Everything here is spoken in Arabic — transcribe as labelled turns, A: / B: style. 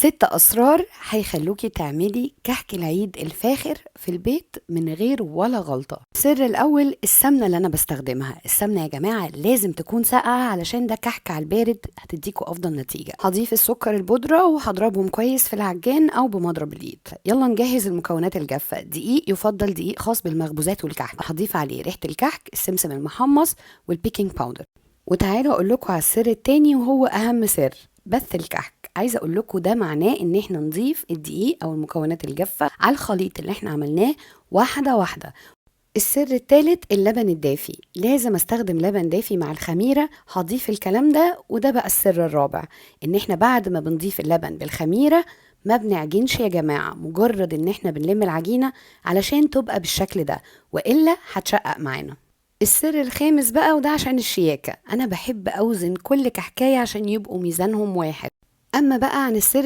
A: 6 أسرار هيخلوكي تعملي كحك العيد الفاخر في البيت من غير ولا غلطة. السر الأول السمنة اللي أنا بستخدمها. السمنة يا جماعة لازم تكون ساقعة علشان ده كحك على البارد هتديكوا أفضل نتيجة. هضيف السكر البودرة وهضربهم كويس في العجان أو بمضرب الإيد. يلا نجهز المكونات الجافة. دقيق، يفضل دقيق خاص بالمخبوزات والكحك. هضيف عليه ريحة الكحك، السمسم المحمص والبيكنج باودر. وتعالوا اقول لكم على السر التاني وهو اهم سر، بث الكحك. عايزه اقول لكم ده معناه ان احنا نضيف الدقيق او المكونات الجافه على الخليط اللي احنا عملناه واحده واحده. السر الثالث اللبن الدافي، لازم استخدم لبن دافي مع الخميره. هضيف الكلام ده وده بقى السر الرابع، ان احنا بعد ما بنضيف اللبن بالخميره ما بنعجنش يا جماعه، مجرد ان احنا بنلم العجينه علشان تبقى بالشكل ده، والا هتشقق معانا. السر الخامس بقى وده عشان الشياكة، أنا بحب أوزن كل كحكاية عشان يبقوا ميزانهم واحد. أما بقى عن السر